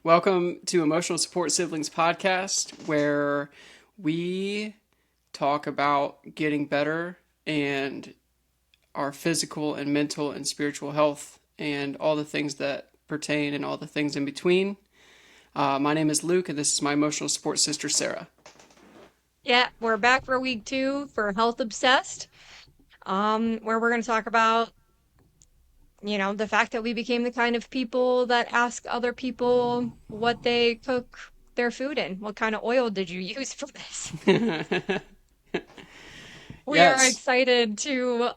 Welcome to Emotional Support Siblings podcast, where we talk about getting better and our physical and mental and spiritual health and all the things that pertain and all the things in between. My name is Luke, and this is my emotional support sister, Sarah. Yeah, we're back for week two for Health Obsessed, where we're going to talk about, the fact that we became the kind of people that ask other people what they cook their food in. What kind of oil did you use for this? We are Yes, excited to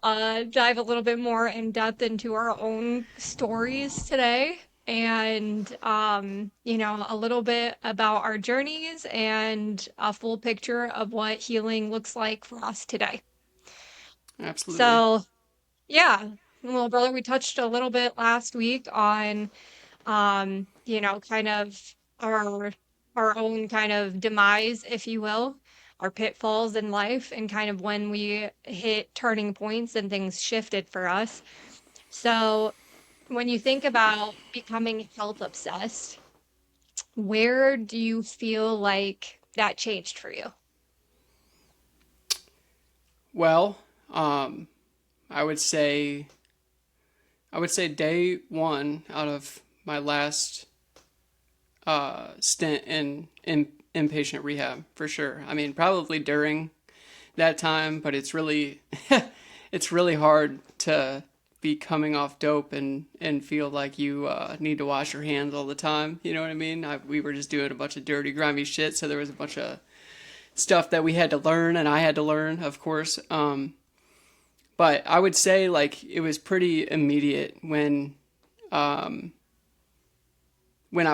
dive a little bit more in depth into our own stories today and, a little bit about our journeys and a full picture of what healing looks like for us today. absolutely. So, yeah, little brother, we touched a little bit last week on, kind of our own kind of demise, if you will, our pitfalls in life, and kind of when we hit turning points and things shifted for us. So, when you think about becoming health obsessed, where do you feel like that changed for you? Well, um, I would say I would say day one out of my last stint in inpatient rehab for sure. I mean, probably during that time, but it's really it's really hard to be coming off dope and feel like you need to wash your hands all the time. You know what I mean? We were just doing a bunch of dirty, grimy shit, so there was a bunch of stuff that we had to learn, and I had to learn, of course. But I would say like it was pretty immediate when I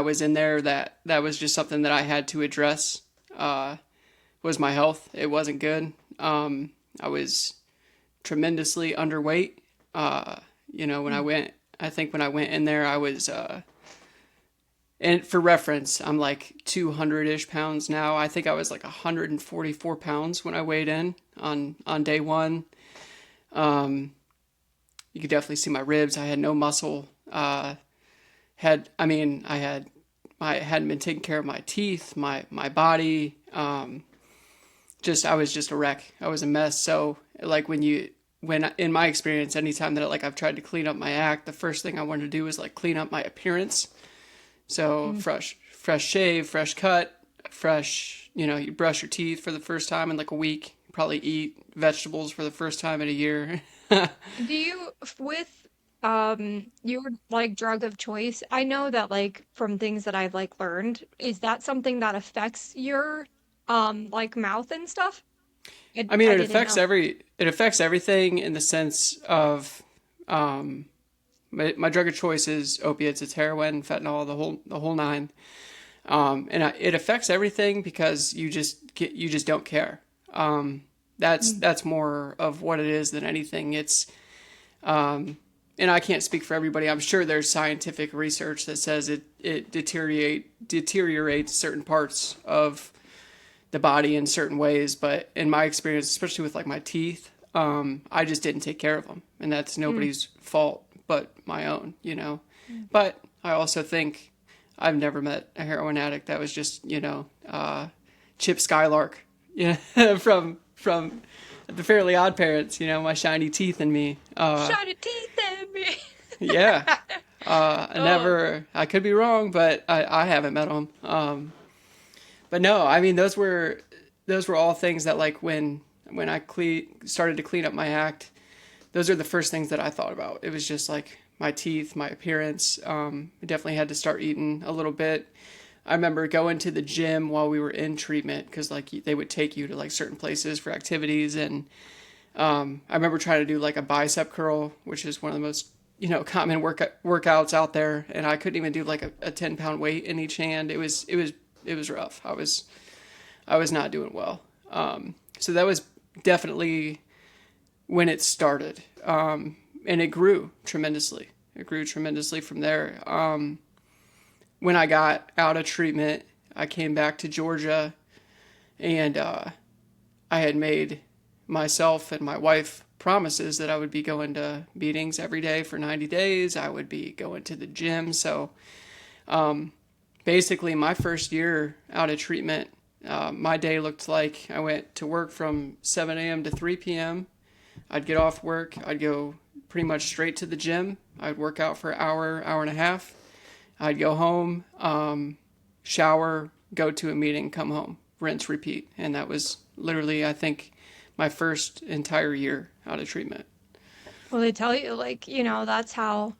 was in there that was just something that I had to address. Was my health? It wasn't good. I was tremendously underweight. Uh, when Mm. I think when I went in there, I was, and for reference, I'm like 200 ish pounds now. I think I was like 144 pounds when I weighed in on day one. Um, you could definitely see my ribs. I had no muscle. I hadn't been taking care of my teeth, my body. I was just a wreck. I was a mess. So like when in my experience, anytime that I've tried to clean up my act, the first thing I wanted to do is like clean up my appearance. So Mm. fresh shave, fresh cut, fresh. You brush your teeth for the first time in like a week. Probably eat vegetables for the first time in a year. Do you, with your like drug of choice, I know that like from things that I've like learned, is that something that affects your like mouth and stuff? I mean, I didn't know. it affects everything in the sense of um, my drug of choice is opiates. It's heroin, fentanyl, the whole nine. It affects everything because you just don't care. Mm. That's more of what it is than anything. And I can't speak for everybody. I'm sure there's scientific research that says it deteriorates certain parts of the body in certain ways. But in my experience, especially with like my teeth, I just didn't take care of them, and that's Mm. nobody's fault but my own. Mm. But I also think I've never met a heroin addict that was just Chip Skylark, yeah, from the Fairly Odd Parents. My shiny teeth and me. Shiny teeth at me. Yeah. Oh. I could be wrong, but I haven't met them. But no, I mean those were all things that like when I started to clean up my act, those are the first things that I thought about. It was just like my teeth, my appearance. I definitely had to start eating a little bit. I remember going to the gym while we were in treatment because like they would take you to like certain places for activities, and I remember trying to do like a bicep curl, which is one of the most common workouts out there, and I couldn't even do like a 10 pound weight in each hand. It was rough. I was not doing well. So that was definitely when it started, and it grew tremendously. It grew tremendously from there. When I got out of treatment, I came back to Georgia, and I had made myself and my wife promises that I would be going to meetings every day for 90 days. I would be going to the gym. So Basically, my first year out of treatment, my day looked like I went to work from 7 a.m. to 3 p.m. I'd get off work, I'd go pretty much straight to the gym. I'd work out for an hour, hour and a half. I'd go home, shower, go to a meeting, come home, rinse, repeat. And that was literally, I think, my first entire year out of treatment. Well, they tell you, like, that's how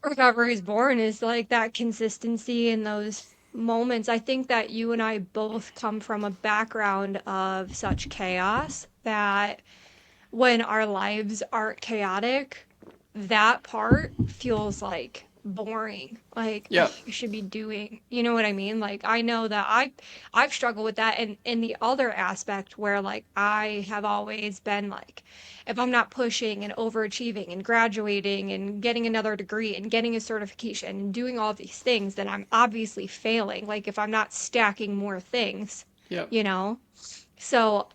recovery is born, is like that consistency in those moments. I think that you and I both come from a background of such chaos that when our lives aren't chaotic, that part feels like boring. Like, Yeah. you should be doing, you know what I mean? Like, I know that I've struggled with that. And in the other aspect where like I have always been like, if I'm not pushing and overachieving and graduating and getting another degree and getting a certification and doing all these things, then I'm obviously failing. Like if I'm not stacking more things, Yeah. you know? So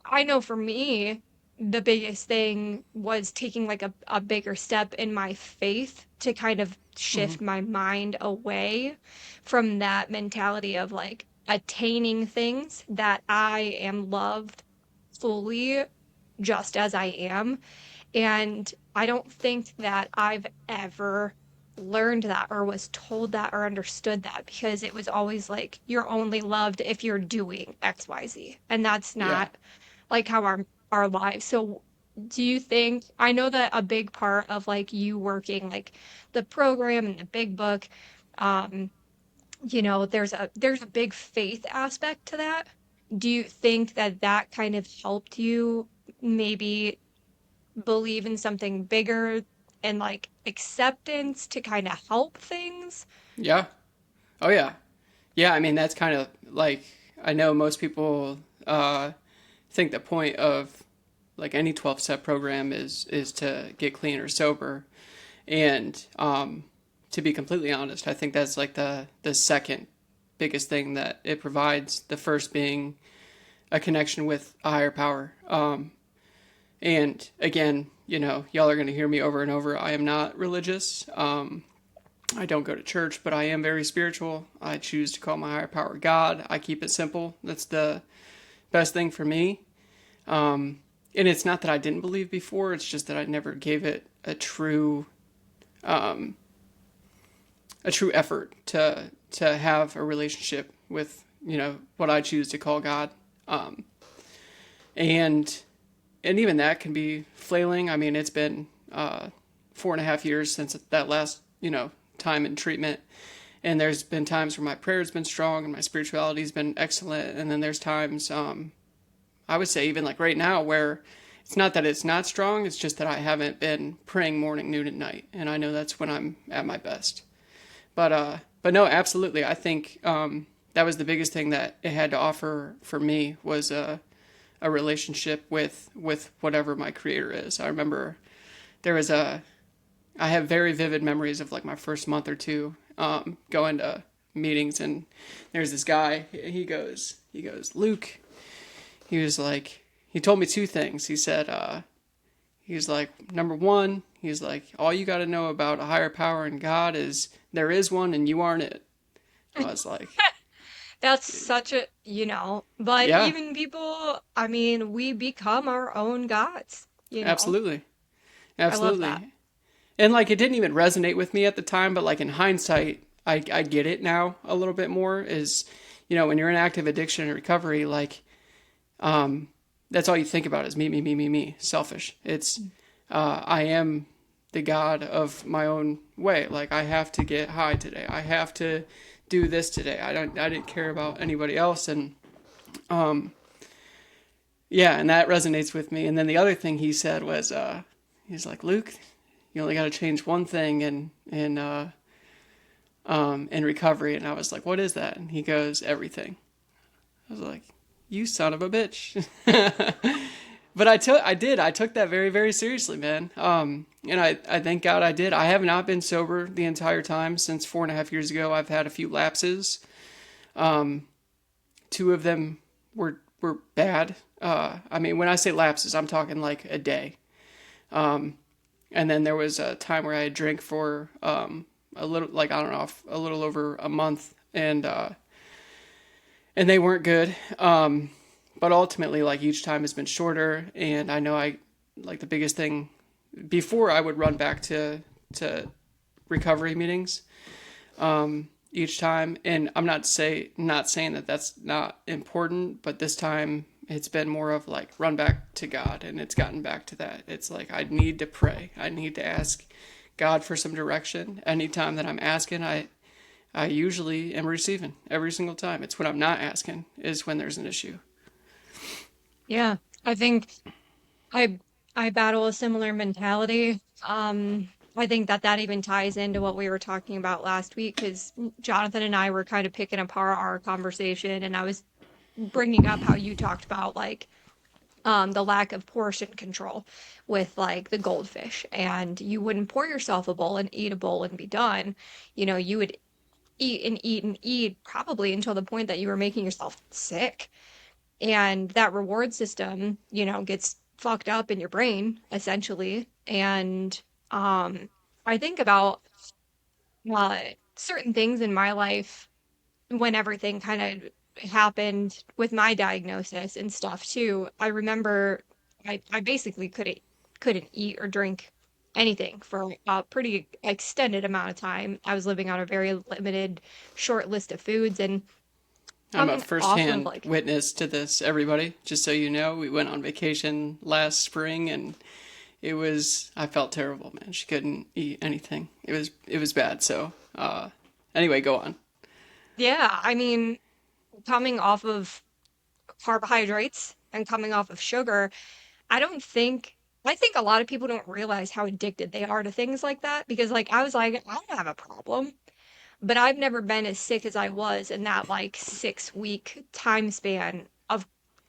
I know for me, the biggest thing was taking like a bigger step in my faith to kind of Hmm. shift my mind away from that mentality of like attaining things, that I am loved fully just as I am. And I don't think that I've ever learned that or was told that or understood that, because it was always like you're only loved if you're doing XYZ. And that's Yeah. not like how our lives. So do you think, I know that a big part of like you working like the program and the big book, um, there's a big faith aspect to that. Do you think that that kind of helped you maybe believe in something bigger and like acceptance to kind of help things? Yeah. Oh, yeah. Yeah. I mean, that's kind of like, I know most people think the point of like any 12 step program is to get clean or sober. And to be completely honest, I think that's like the second biggest thing that it provides. The first being a connection with a higher power. And again, y'all are going to hear me over and over. I am not religious. I don't go to church, but I am very spiritual. I choose to call my higher power God. I keep it simple. That's the best thing for me. And it's not that I didn't believe before. It's just that I never gave it a true effort to have a relationship with what I choose to call God. Um, and and even that can be flailing. I mean, it's been 4.5 years since that last time in treatment, and there's been times where my prayer's been strong and my spirituality's been excellent, and then there's times I would say even like right now where it's not that it's not strong, it's just that I haven't been praying morning, noon, and night, and I know that's when I'm at my best. But no, absolutely. I think that was the biggest thing that it had to offer for me was a relationship with whatever my creator is. I remember there was I have very vivid memories of like my first month or two going to meetings, and there's this guy. He goes, Luke. He was like, he told me two things. He said, he's like, number one, he's like, all you got to know about a higher power and God is there is one and you aren't it. I was like, That's such a, but yeah, even people, I mean, we become our own gods. absolutely, I love that. absolutely. And like, it didn't even resonate with me at the time, but like in hindsight, I get it now a little bit more. Is when you're in active addiction and recovery, like, that's all you think about is me, me, me, me, me. Selfish. It's I am the god of my own way. Like I have to get high today. I have to do this today. I didn't care about anybody else, and yeah, and that resonates with me. And then the other thing he said was he's like, Luke, you only got to change one thing in recovery. And I was like, what is that? And he goes, everything. I was like, you son of a bitch. But I took that very, very seriously, man. And I thank God I did. I have not been sober the entire time since 4.5 years ago. I've had a few lapses. Two of them were bad. I mean, when I say lapses, I'm talking like a day. And then there was a time where I drank for a little, like, I don't know, a little over a month, and they weren't good. But ultimately, like, each time has been shorter, and I know I like the biggest thing before I would run back to recovery meetings each time, and I'm not saying that that's not important, but this time it's been more of like run back to God, and it's gotten back to that. It's like I need to pray, I need to ask God for some direction. Anytime that I'm asking, I usually am receiving every single time. It's when I'm not asking is when there's an issue. Yeah, I think I I battle a similar mentality. I think that that even ties into what we were talking about last week because Jonathan and I were kind of picking apart our conversation, and I was bringing up how you talked about like the lack of portion control with like the goldfish, and you wouldn't pour yourself a bowl and eat a bowl and be done. You know, you would eat and eat and eat probably until the point that you were making yourself sick. And that reward system, gets fucked up in your brain essentially. And I think about uh, certain things in my life when everything kind of happened with my diagnosis and stuff too. I remember I basically couldn't eat or drink anything for a pretty extended amount of time. I was living on a very limited short list of foods and I'm a coming off of firsthand like witness to this, everybody. Just so you know, we went on vacation last spring, and I felt terrible, man. She couldn't eat anything. It was bad. So, anyway, go on. yeah, I mean coming off of carbohydrates and coming off of sugar, I don't think I think a lot of people don't realize how addicted they are to things like that because like I was like, I don't have a problem. But I've never been as sick as I was in that like 6 week time span of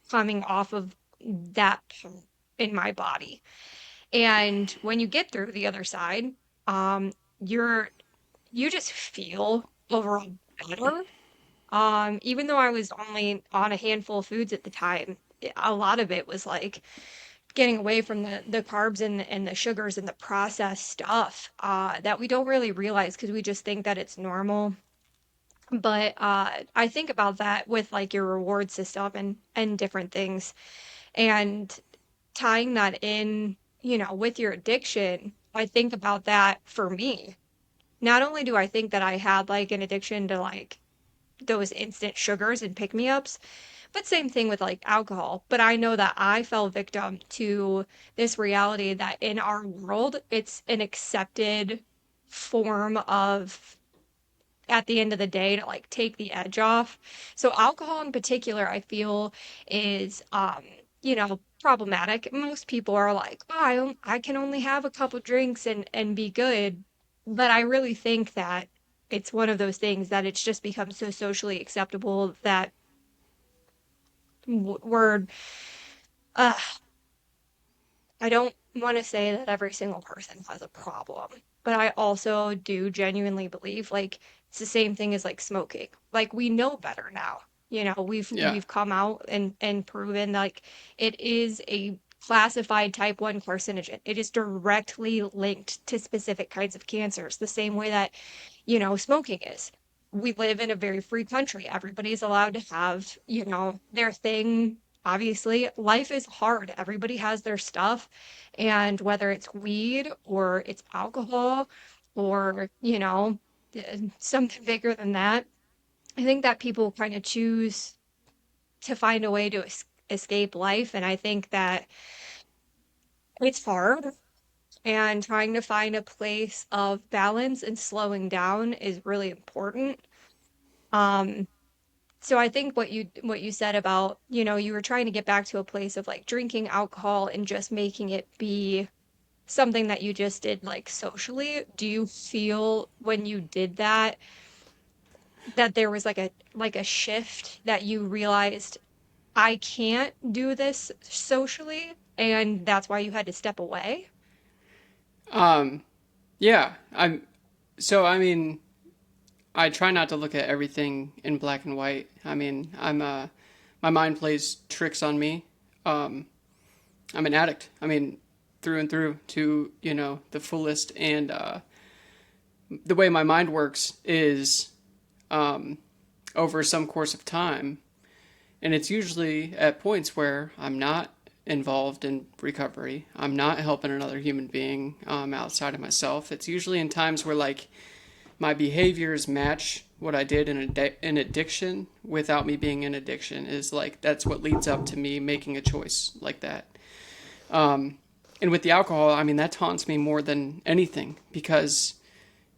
coming off of that in my body. And when you get through the other side, um, you're you just feel overall better. Even though I was only on a handful of foods at the time, a lot of it was like getting away from the carbs and the sugars and the processed stuff that we don't really realize because we just think that it's normal. But I think about that with like your reward system and different things and tying that in, with your addiction. I think about that for me. Not only do I think that I had like an addiction to like those instant sugars and pick me ups, but same thing with like alcohol. But I know that I fell victim to this reality that in our world, it's an accepted form of, at the end of the day, to like take the edge off. So alcohol in particular, I feel is, problematic. Most people are like, oh, I can only have a couple drinks and be good. But I really think that it's one of those things that it's just become so socially acceptable that we're uh, I don't want to say that every single person has a problem, but I also do genuinely believe like it's the same thing as like smoking. Like we know better now. Yeah. We've come out and proven like it is a classified type 1 carcinogen. It is directly linked to specific kinds of cancers, the same way that, smoking is. We live in a very free country. Everybody's allowed to have, their thing. Obviously, life is hard. Everybody has their stuff. And whether it's weed or it's alcohol or, something bigger than that, I think that people kind of choose to find a way to escape life. And I think that it's hard. And trying to find a place of balance and slowing down is really important. Um, So I think what you said about, you were trying to get back to a place of like drinking alcohol and just making it be something that you just did like socially. Do you feel when you did that that there was like a shift that you realized I can't do this socially and that's why you had to step away? Yeah. I mean, I try not to look at everything in black and white. I mean, my mind plays tricks on me. Um, I'm an addict. I mean, through and through to, the fullest. And, the way my mind works is over some course of time. And it's usually at points where I'm not involved in recovery. I'm not helping another human being outside of myself. It's usually in times where like my behaviors match what I did in addiction without me being in addiction. Is like that's what leads up to me making a choice like that. And with the alcohol, I mean that taunts me more than anything because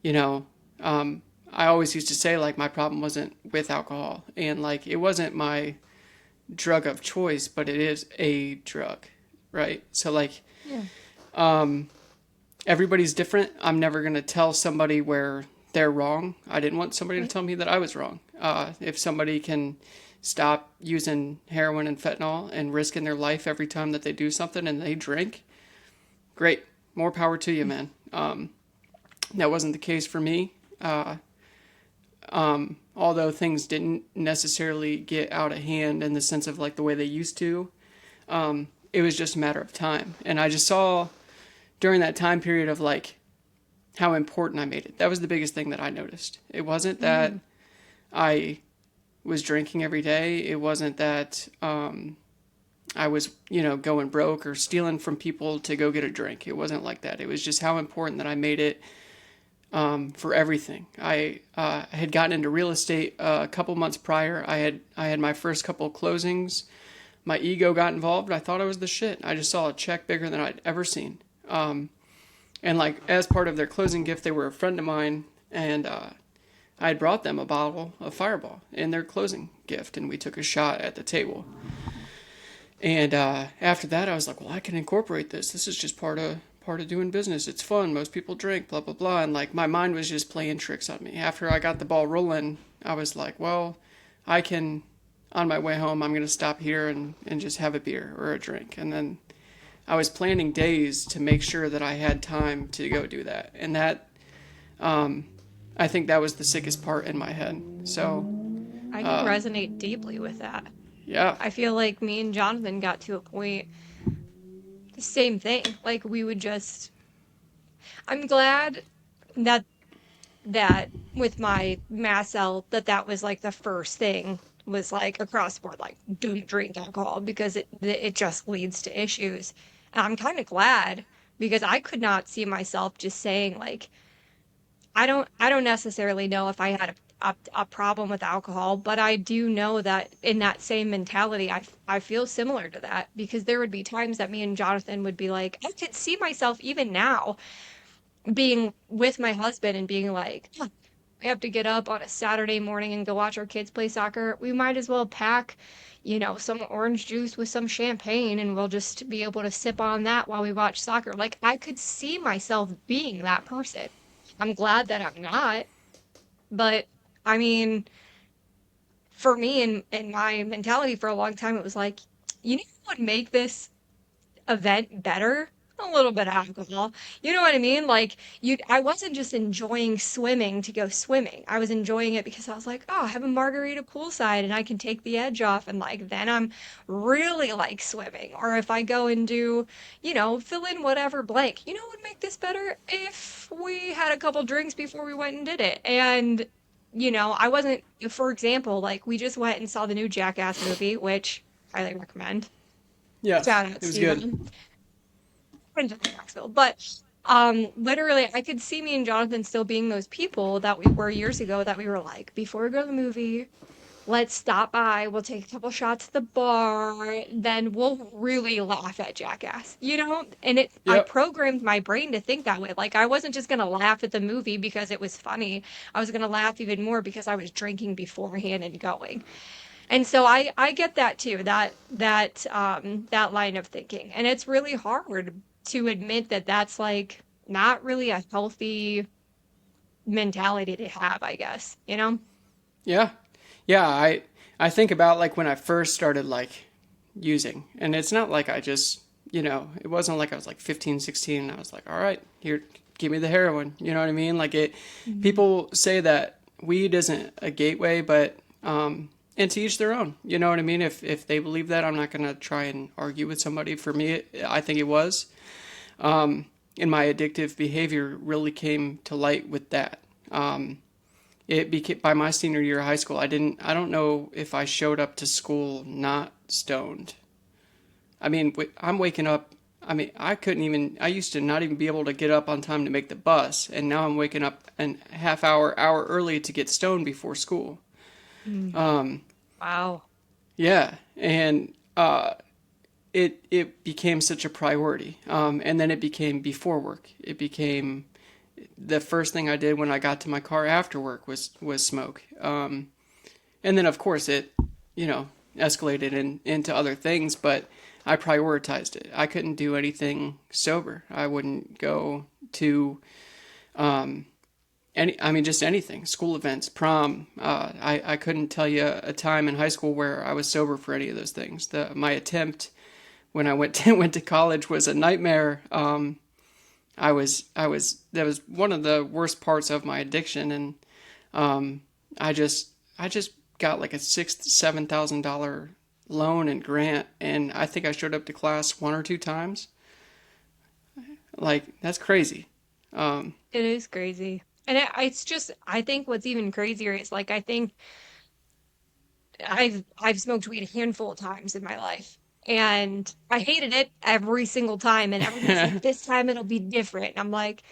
you know I always used to say like my problem wasn't with alcohol and like it wasn't my drug of choice, but it is a drug, right? So like Yeah. everybody's different. I'm never gonna tell somebody where they're wrong. I didn't want somebody to Right. tell me that I was wrong. If somebody can stop using heroin and fentanyl and risking their life every time that they do something and they drink, great, more power to you, man. That wasn't the case for me. Although things didn't necessarily get out of hand in the sense of like the way they used to, it was just a matter of time. And I just saw during that time period of like how important I made it. That was the biggest thing that I noticed. It wasn't that Mm. I was drinking every day. It wasn't that I was, going broke or stealing from people to go get a drink. It wasn't like that. It was just how important that I made it for everything. I had gotten into real estate a couple months prior. I had my first couple of closings. My ego got involved. I thought I was the shit. I just saw a check bigger than I'd ever seen. And like as part of their closing gift, they were a friend of mine, and I had brought them a bottle of Fireball in their closing gift, and we took a shot at the table. And after that, I was like, well, I can incorporate this. This is just part of doing business. It's fun. Most people drink, blah blah blah. And like my mind was just playing tricks on me. After I got the ball rolling, I was like, well, I can. On my way home, I'm gonna stop here and just have a beer or a drink. And then I was planning days to make sure that I had time to go do that. And that I think that was the sickest part in my head. So I can resonate deeply with that. yeah, I feel like me and Jonathan got to a point, the same thing. Like we would just, I'm glad that with my Mass that was like the first thing was like across the board, like don't drink alcohol because it just leads to issues. And I'm kind of glad because I could not see myself just saying like I don't necessarily know if I had a problem with alcohol, but I do know that in that same mentality, I feel similar to that because there would be times that me and Jonathan would be like, I could see myself even now being with my husband and being like, "Huh, we have to get up on a Saturday morning and go watch our kids play soccer. We might as well pack, some orange juice with some champagne and we'll just be able to sip on that while we watch soccer." Like I could see myself being that person. I'm glad that I'm not, but I mean, for me and my mentality for a long time, it was like, what would make this event better? A little bit of alcohol. You know what I mean? Like I wasn't just enjoying swimming to go swimming. I was enjoying it because I was like, oh, I have a margarita poolside and I can take the edge off and like then I'm really like swimming. Or if I go and do, fill in whatever blank. You know what would make this better? If we had a couple drinks before we went and did it. And I wasn't, for example, like we just went and saw the new Jackass movie, which highly recommend. yes, Shout out it was good. Steven. Friends with Knoxville. But literally, I could see me and Jonathan still being those people that we were years ago that we were like, before we go to the movie, let's stop by, we'll take a couple shots at the bar, then we'll really laugh at Jackass, And I Yep. programmed my brain to think that way. Like, I wasn't just gonna laugh at the movie because it was funny. I was gonna laugh even more because I was drinking beforehand and going. And so I get that too, that line of thinking. And it's really hard to admit that that's like not really a healthy mentality to have, I guess, you know? Yeah. Yeah, I think about like when I first started like using, and it's not like I just, it wasn't like I was like 15, 16 and I was like, "All right, here, give me the heroin." You know what I mean? Like it Mhm. people say that weed isn't a gateway, but and to each their own. You know what I mean? If they believe that, I'm not going to try and argue with somebody. For me, I think it was. And my addictive behavior really came to light with that. It became by my senior year of high school. I don't know if I showed up to school not stoned. I mean, I'm waking up. I mean, I used to not even be able to get up on time to make the bus, and now I'm waking up a hour early to get stoned before school. Mm. Um, Wow. yeah, and it became such a priority. And then it became before work. It became the first thing I did when I got to my car after work was smoke. And then of course it, you know, escalated into other things, but I prioritized it. I couldn't do anything sober. I wouldn't go to I mean, just anything, school events, prom. I couldn't tell you a time in high school where I was sober for any of those things. My attempt when I went to college was a nightmare. That was one of the worst parts of my addiction, and um, I just got like a $7,000 loan and grant, and I think I showed up to class one or two times. Like that's crazy. Um, It is crazy. And it's just, I think what's even crazier is like, I think I've smoked weed a handful of times in my life. And I hated it every single time. And everybody's like, this time it'll be different. And I'm like,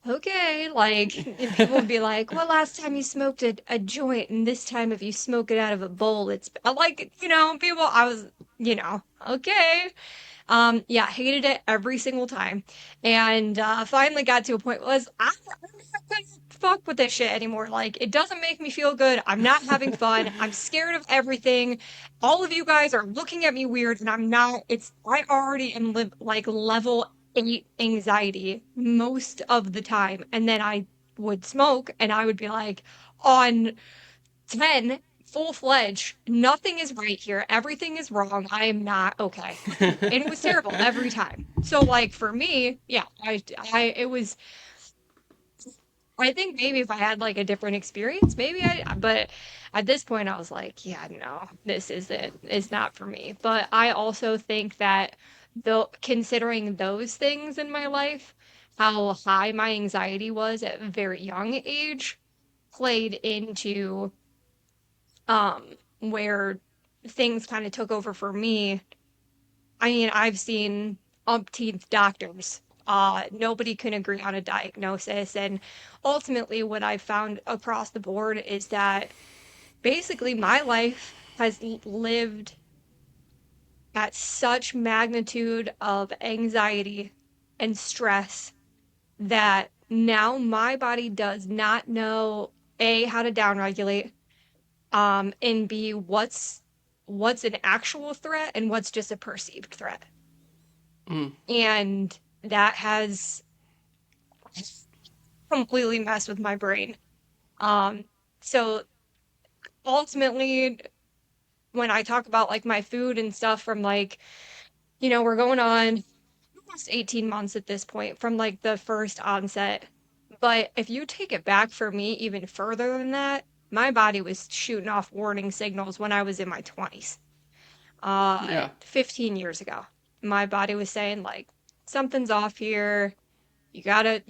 okay. Like, and people would be like, well, last time you smoked a joint, and this time if you smoke it out of a bowl, it's I like, people, I was, okay. Yeah, hated it every single time. And finally got to a point was I'm not gonna fuck with this shit anymore. Like it doesn't make me feel good. I'm not having fun. I'm scared of everything. All of you guys are looking at me weird and I'm not I already am like level 8 anxiety most of the time. And then I would smoke and I would be like on 10 full-fledged, nothing is right here. Everything is wrong. I am not okay. And it was terrible every time. So like for me, yeah, it was I think maybe if I had like a different experience, but at this point I was like, yeah, no, this isn't, it's not for me. But I also think that though considering those things in my life, how high my anxiety was at a very young age played into where things kind of took over for me. I mean, I've seen umpteenth doctors. Nobody can agree on a diagnosis. And ultimately, what I've found across the board is that basically my life has lived at such magnitude of anxiety and stress that now my body does not know A, how to downregulate, and B, what's an actual threat and what's just a perceived threat. mm, And that has completely messed with my brain. Um, so ultimately, when I talk about like my food and stuff from like, we're going on almost 18 months at this point from like the first onset. But if you take it back for me even further than that, my body was shooting off warning signals when I was in my 20s. yeah. 15 years ago. My body was saying like something's off here. You gotta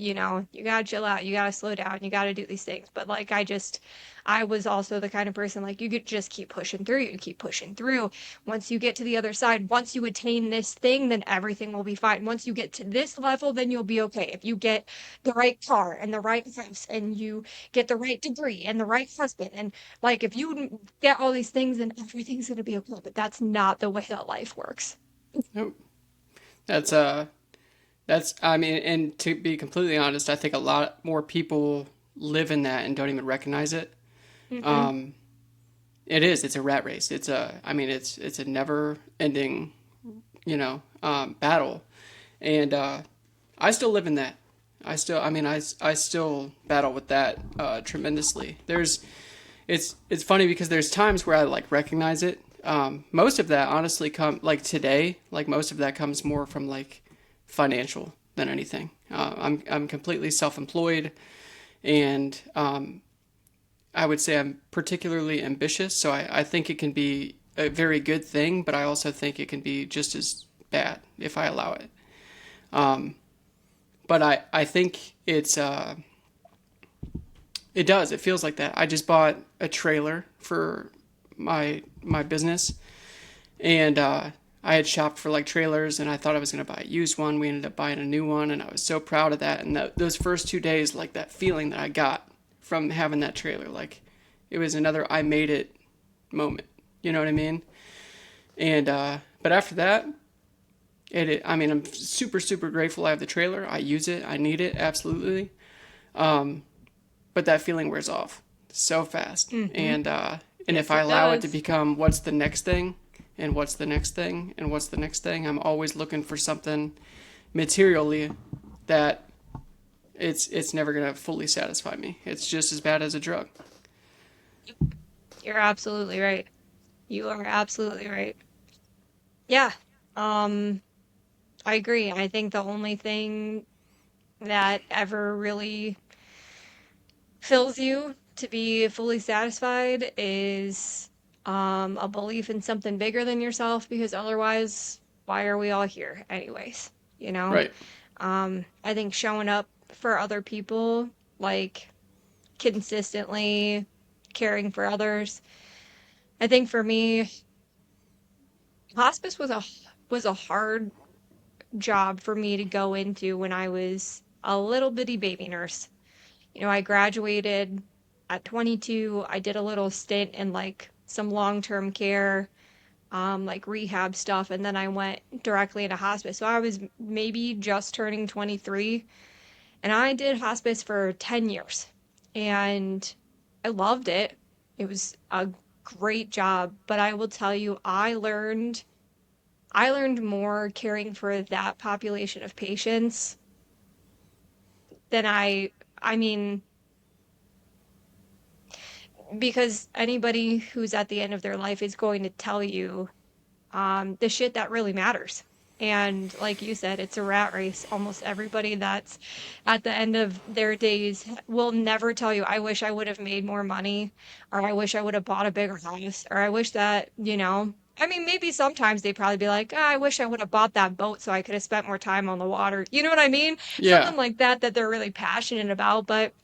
chill out. You gotta slow down. You gotta do these things. But like I was also the kind of person like you could just keep pushing through. You keep pushing through. Once you get to the other side, once you attain this thing, then everything will be fine. Once you get to this level, then you'll be okay. If you get the right car and the right house and you get the right degree and the right husband and like if you get all these things, then everything's gonna be okay. But that's not the way that life works. Nope. That's I mean, and to be completely honest, I think a lot more people live in that and don't even recognize it. Mm-hmm. Um, it is. It's a rat race. I mean, it's a never ending, battle. And I still live in that. I mean, I still battle with that tremendously. It's funny because there's times where I like recognize it. Most of that honestly like today, like most of that comes more from like financial than anything. I'm completely self-employed, and I would say I'm particularly ambitious. So I think it can be a very good thing, but I also think it can be just as bad if I allow it. But I think it's It does. It feels like that. I just bought a trailer for my business, and I had shopped for like trailers, and I thought I was going to buy a used one. We ended up buying a new one, and I was so proud of that. And those first 2 days, like that feeling that I got from having that trailer, like it was another I made it moment. You know what I mean? And but after that, I mean, I'm super super grateful I have the trailer. I use it. I need it absolutely. But that feeling wears off so fast. Mm-hmm. And if Yes, I it allow it to does. become what's the next thing, and what's the next thing, and what's the next thing, I'm always looking for something materially that it's never gonna fully satisfy me. It's just as bad as a drug. You're absolutely right. You are absolutely right. Yeah. Um, I agree. I think the only thing that ever really fills you to be fully satisfied is a belief in something bigger than yourself, because otherwise, why are we all here anyways? You know? Right. I think showing up for other people, like consistently caring for others. I think for me, hospice was a hard job for me to go into when I was a little bitty baby nurse. You know, I graduated at 22. I did a little stint in like some long-term care, like rehab stuff, and then I went directly into hospice. So I was maybe just turning 23, and I did hospice for 10 years. And I loved it. It was a great job, but I will tell you, I learned more caring for that population of patients than I mean, because anybody who's at the end of their life is going to tell you the shit that really matters. And like you said, it's a rat race. Almost everybody that's at the end of their days will never tell you, I wish I would have made more money, or I wish I would have bought a bigger house, or I wish that, I mean, maybe sometimes they probably be like, "Ah, I wish I would have bought that boat so I could have spent more time on the water." You know what I mean? Yeah. Something like that that they're really passionate about. But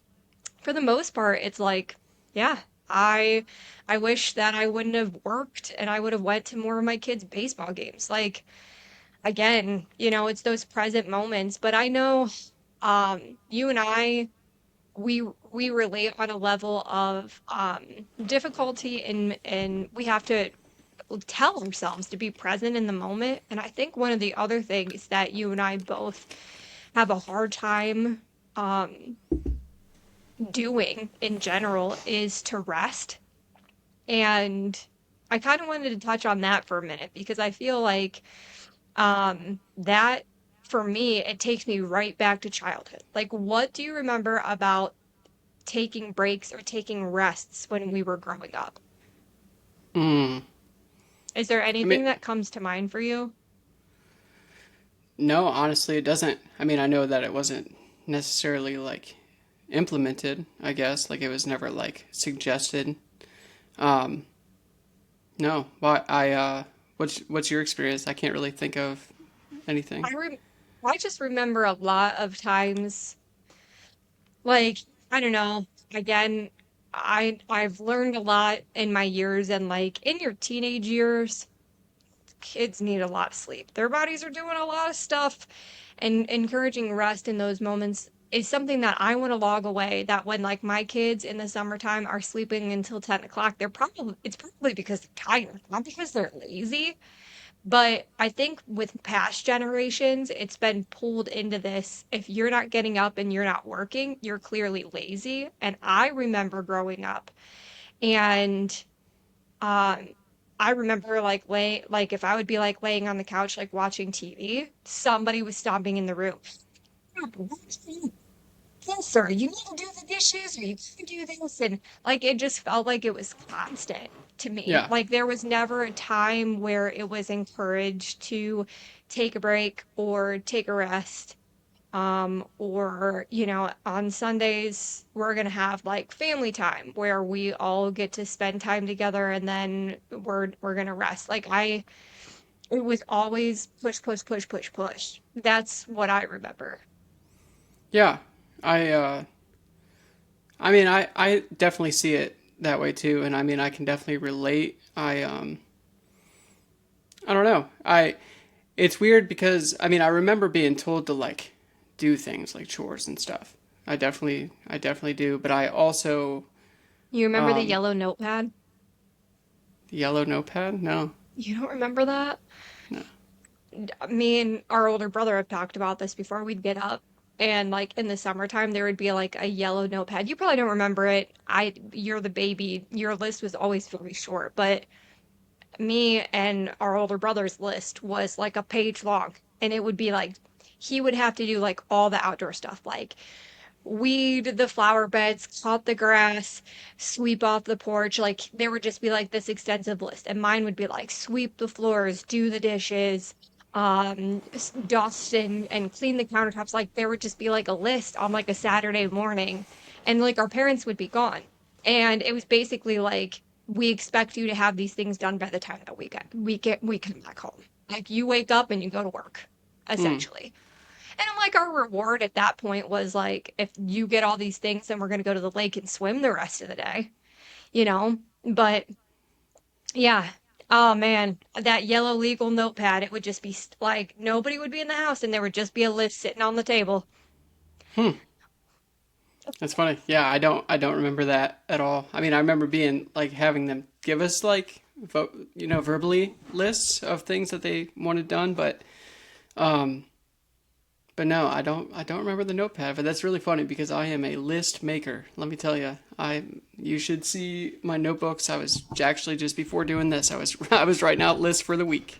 for the most part, it's like, yeah, I I wish that I wouldn't have worked and I would have went to more of my kids' baseball games. Like again, it's those present moments. But I know you and I we relate on a level of difficulty, and we have to tell ourselves to be present in the moment. And I think one of the other things that you and I both have a hard time um doing in general is to rest. And I kind of wanted to touch on that for a minute, because I feel like that for me, it takes me right back to childhood. Like, what do you remember about taking breaks or taking rests when we were growing up? Mm. Is there I mean, anything that comes to mind for you? no, honestly, it doesn't. I mean, I know that it wasn't necessarily like implemented. I guess like it was never like suggested. Um, no, but what's your experience? I can't really think of anything. I rem I just remember a lot of times, like, I don't know, again, I've learned a lot in my years, and like in your teenage years, kids need a lot of sleep. Their bodies are doing a lot of stuff, and encouraging rest in those moments is something that I want to log away. That when like my kids in the summertime are sleeping until 10 o'clock, it's probably because they're tired, not because they're lazy. But I think with past generations, it's been pulled into this. If you're not getting up and you're not working, you're clearly lazy. And I remember growing up, and um, I remember like if I would be like laying on the couch like watching TV, somebody was stomping in the room. Yes, sir, you need to do the dishes, or you can do this. And like it just felt like it was constant to me. Yeah. Like there was never a time where it was encouraged to take a break or take a rest. Or, on Sundays, we're gonna have like family time where we all get to spend time together, and then we're gonna rest. It was always push, push, push, push, push. That's what I remember. Yeah. I uh I mean, I definitely see it that way too, and I mean, I can definitely relate. I don't know. It's weird because I mean, I remember being told to like do things like chores and stuff. I definitely do, but I also You remember the um yellow notepad? the yellow notepad? No. You don't remember that? No. Me and our older brother have talked about this before. We'd get up and like in the summertime there would be like a yellow notepad. You probably don't remember it. You're the baby. Your list was always very short, but me and our older brother's list was like a page long, and it would be like he would have to do like all the outdoor stuff, like weed the flower beds, cut the grass, sweep off the porch. Like there would just be like this extensive list. And mine would be like sweep the floors, do the dishes, dust and clean the countertops. Like there would just be like a list on like a Saturday morning. And like our parents would be gone. And it was basically like we expect you to have these things done by the time that we come back home. Like you wake up and you go to work, Hmm. essentially. And I'm like, our reward at that point was like, if you get all these things, then we're going to go to the lake and swim the rest of the day, you know? But yeah. Oh man, that yellow legal notepad, it would just be like nobody would be in the house and there would just be a list sitting on the table. Hmm. That's funny. Yeah, I don't remember that at all. I mean, I remember being like having them give us like verbally lists of things that they wanted done, um but no, I don't remember the notepad, but that's really funny because I am a list maker. Let me tell you. I You should see my notebooks. I was actually just before doing this, I was writing out lists for the week.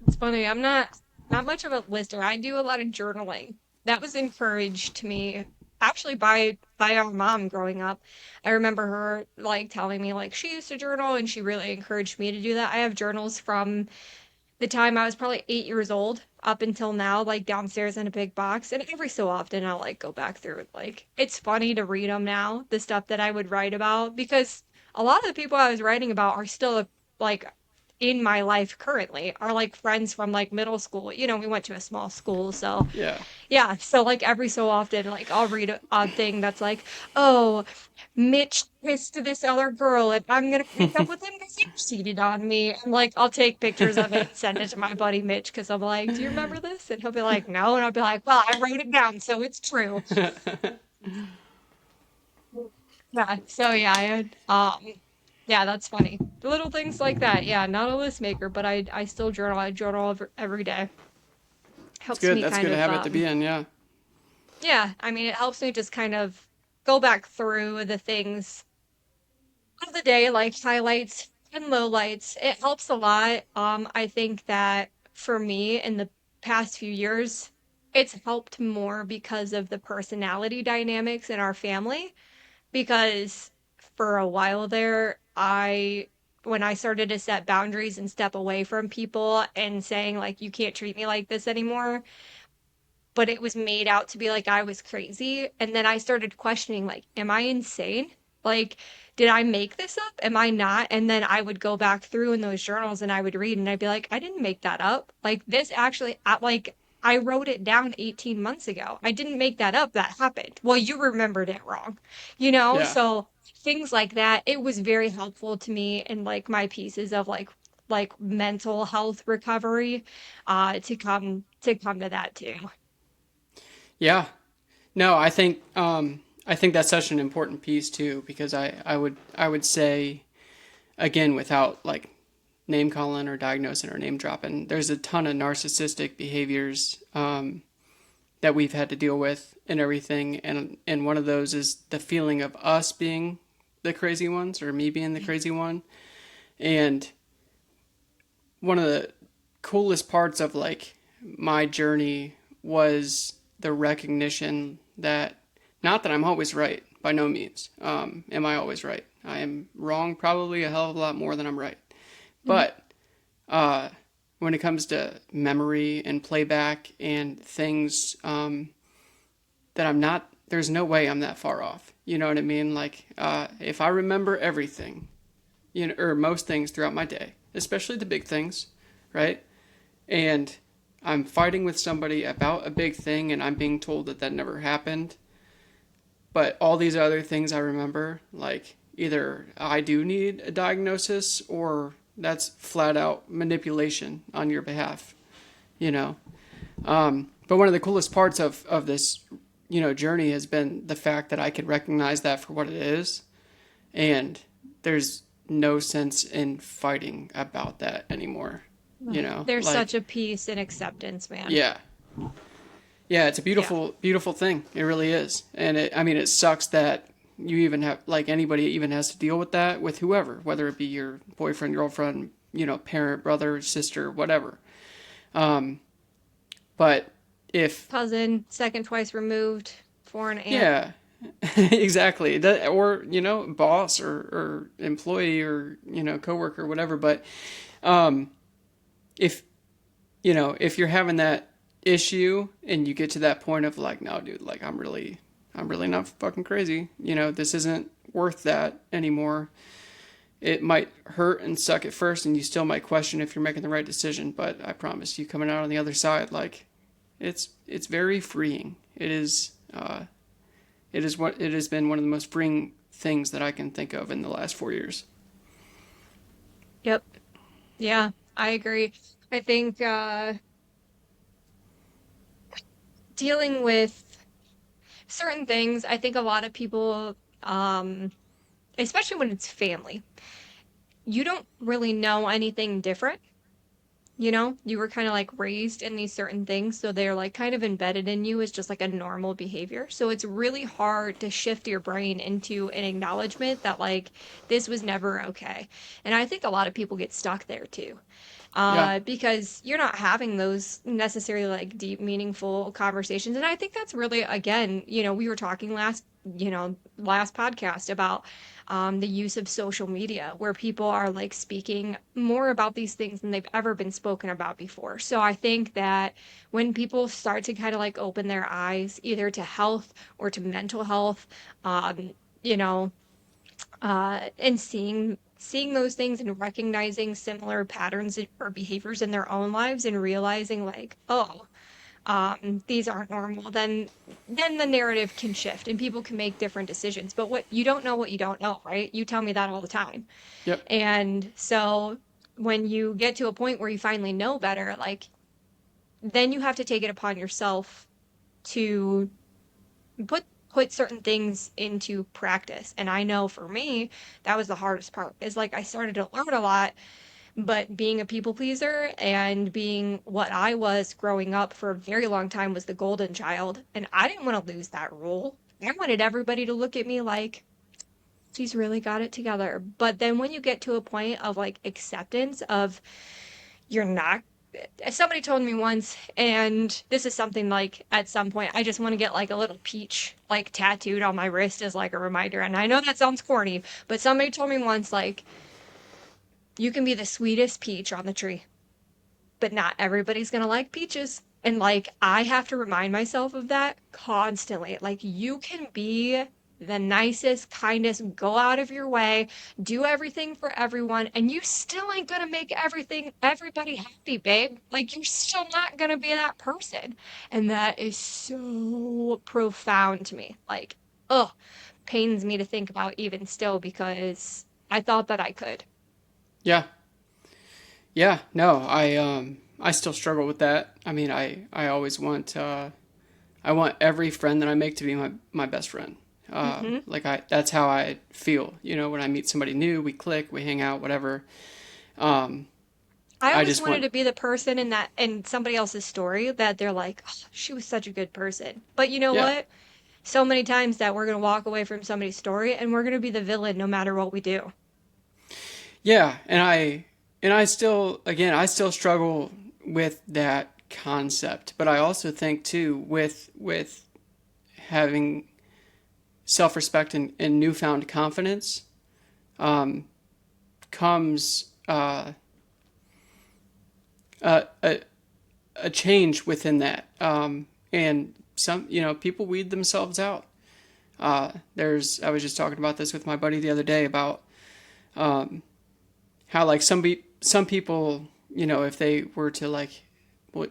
It's funny, I'm not much of a lister. I do a lot of journaling. That was encouraged to me actually by our mom growing up. I remember her like telling me like she used to journal and she really encouraged me to do that. I have journals from the time I was probably 8 years old up until now, like downstairs in a big box. And every so often I'll like go back through it. Like it's funny to read them now, the stuff that I would write about, because a lot of the people I was writing about are still like in my life currently, are like friends from like middle school. You know, we went to a small school, so Yeah. yeah. So like every so often, like I'll read a odd thing that's like, oh, Mitch kissed this other girl and I'm gonna break up with him because he cheated on me. And like I'll take pictures of it and send it to my buddy Mitch because I'm like, do you remember this? And he'll be like, no. And I'll be like, well, I wrote it down, so it's true. Yeah. So yeah, yeah, that's funny. The little things like that. Yeah, not a list maker, but I still journal. I journal every day. It's Helps good. me That's kind good to of have it to be in, yeah. yeah, I mean, it helps me just kind of go back through the things of the day, like highlights and lowlights. It helps a lot. I think that for me in the past few years, it's helped more because of the personality dynamics in our family. Because for a while there, when I started to set boundaries and step away from people and saying, like, you can't treat me like this anymore, but it was made out to be like I was crazy. And then I started questioning, like, am I insane? Like, did I make this up? Am I not? And then I would go back through in those journals and I would read and I'd be like, I didn't make that up. Like, this actually, like, I wrote it down 18 months ago. I didn't make that up. That happened. Well, you remembered it wrong, you know? Yeah. So things like that, it was very helpful to me in like my pieces of like mental health recovery, to come to that too. Yeah. No, I think that's such an important piece too because I would say again without like name calling or diagnosing or name dropping, there's a ton of narcissistic behaviors that we've had to deal with and everything, and one of those is the feeling of us being the crazy ones or me being the crazy one. And one of the coolest parts of like my journey was the recognition that not that I'm always right by no means. Am I always right? I am wrong probably a hell of a lot more than I'm right. Mhm. But uh, when it comes to memory and playback and things that I'm not, there's no way I'm that far off. You know what I mean? Like if I remember everything, you know, or most things throughout my day, especially the big things, right? And I'm fighting with somebody about a big thing and I'm being told that that never happened, But all these other things I remember, like either I do need a diagnosis or that's flat out manipulation on your behalf, you know. But one of the coolest parts of this, journey has been the fact that I can recognize that for what it is, and there's no sense in fighting about that anymore. There's such Like, a peace and acceptance, man. yeah, yeah, it's a Yeah. beautiful, beautiful thing. It really is, and I mean, it sucks that you even have like anybody even has to deal with that with whoever, whether it be your boyfriend, girlfriend, parent, brother, sister, whatever. But if Cousin, second twice removed, foreign aunt. yeah, exactly. That, or, boss or employee or, coworker, whatever. But if, if you're having that issue and you get to that point of like, no, dude, like I'm really not fucking crazy. This isn't worth that anymore. It might hurt and suck at first, and you still might question if you're making the right decision. But I promise you, coming out on the other side, like it's very freeing. It is what it has been one of the most freeing things that I can think of in the last 4 years. Yep. Yeah, I agree. I think dealing with certain things, I think a lot of people, especially when it's family, you don't really know anything different. You were kind of like raised in these certain things, so they're like kind of embedded in you as just like a normal behavior. So it's really hard to shift your brain into an acknowledgement that like this was never okay. And I think a lot of people get stuck there too. Yeah, Because you're not having those necessarily like deep, meaningful conversations. And I think that's really, again, we were talking last podcast about the use of social media, where people are like speaking more about these things than they've ever been spoken about before. So I think that when people start to kind of like open their eyes either to health or to mental health, you know, and seeing those things and recognizing similar patterns or behaviors in their own lives and realizing like, oh, these aren't normal, then the narrative can shift and people can make different decisions. But what you don't know, right? You tell me that all the time. yep, And so when you get to a point where you finally know better, like then you have to take it upon yourself to put certain things into practice. And I know for me, that was the hardest part. Is like I started to learn a lot, but being a people pleaser and being what I was growing up for a very long time was the golden child. And I didn't want to lose that role. I wanted everybody to look at me like, she's really got it together. But then when you get to a point of like acceptance of you're not, somebody told me once, and this is something like at some point I just want to get like a little peach like tattooed on my wrist as like a reminder. And I know that sounds corny, but somebody told me once like you can be the sweetest peach on the tree, but not everybody's gonna like peaches. And like I have to remind myself of that constantly. Like you can be the nicest, kindest, go out of your way, do everything for everyone, and you still ain't gonna make everybody happy, babe. Like you're still not gonna be that person. And that is so profound to me. Like, ugh, pains me to think about even still because I thought that I could. yeah, yeah. No, I still struggle with that. I mean, I always want I want every friend that I make to be my best friend. Hmm. Like that's how I feel. When I meet somebody new, we click, we hang out, whatever. Um, I I always just wanted want, to be the person in somebody else's story that they're like, oh, she was such a good person. But you know yeah, what? So many times that we're gonna walk away from somebody's story and we're gonna be the villain no matter what we do. yeah. And I still, again, I still struggle with that concept. But I also think too, with having self-respect and newfound confidence, comes a a change within that. And some, people weed themselves out. I was just talking about this with my buddy the other day about how like some people, if they were to like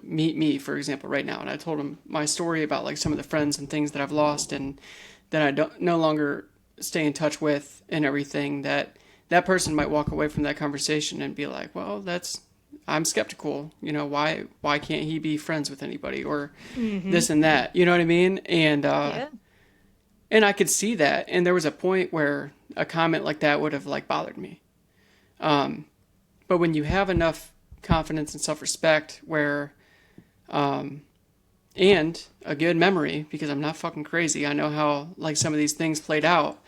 meet me, for example, right now, and I told them my story about like some of the friends and things that I've lost, and that I don't no longer stay in touch with and everything, that that person might walk away from that conversation and be like, well, that's I'm skeptical. You know, why can't he be friends with anybody or Mm-hmm. this and that? You know what I mean? Yeah. And I could see that. And there was a point where a comment like that would have like bothered me. Um, but when you have enough confidence and self respect where and a good memory, because I'm not fucking crazy. I know how like some of these things played out.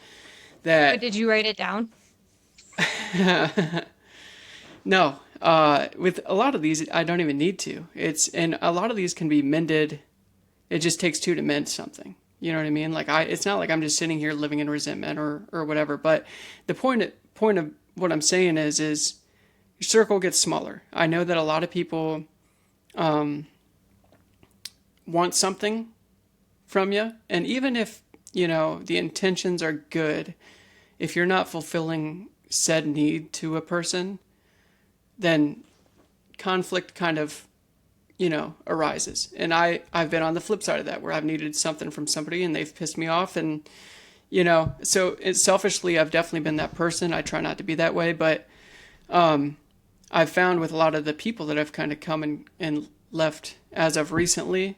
But That did you write it down? no, with a lot of these, I don't even need to. It's and a lot of these can be mended. It just takes two to mend something. You know what I mean? Like it's not like I'm just sitting here living in resentment or whatever. But the point of what I'm saying is your circle gets smaller. I know that a lot of people want something from you, and even if you know the intentions are good, if you're not fulfilling said need to a person, then conflict kind of arises. And I've been on the flip side of that where I've needed something from somebody and they've pissed me off, and so selfishly I've definitely been that person. I try not to be that way, but I've found with a lot of the people that have kind of come and left as of recently,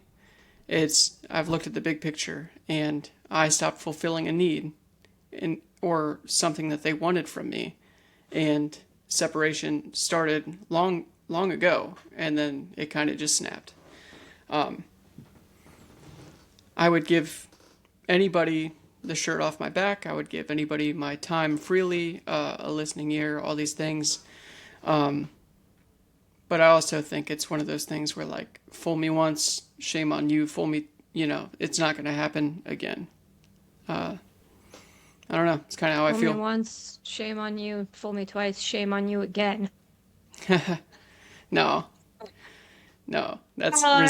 it's I've looked at the big picture and I stopped fulfilling a need and or something that they wanted from me, and separation started long ago, and then it kind of just snapped. I would give anybody the shirt off my back. I would give anybody my time freely, a listening ear, all these things. But I also think it's one of those things where, like, fool me once, shame on you. Fool me, it's not going to happen again. I don't know. It's kind of how I Fool me feel. once, shame on you. Fool me twice, shame on you again. No, no, that's Uh,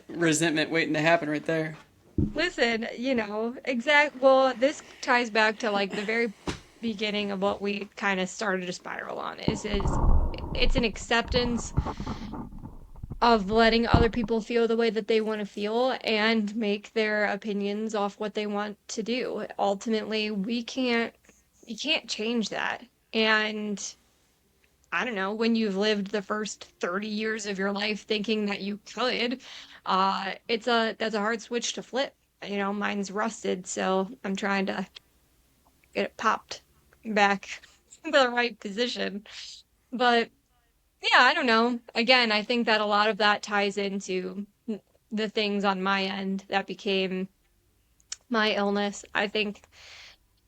resentment waiting to happen right there. Listen, well, this ties back to like the very beginning of what we kind of started to spiral on is it's an acceptance of letting other people feel the way that they want to feel and make their opinions off what they want to do. Ultimately, you can't change that. And I don't know, when you've lived the first 30 years of your life thinking that you could, that's a hard switch to flip. Mine's rusted, so I'm trying to get it popped back in the right position. But yeah, I don't know. Again, I think that a lot of that ties into the things on my end that became my illness. I think,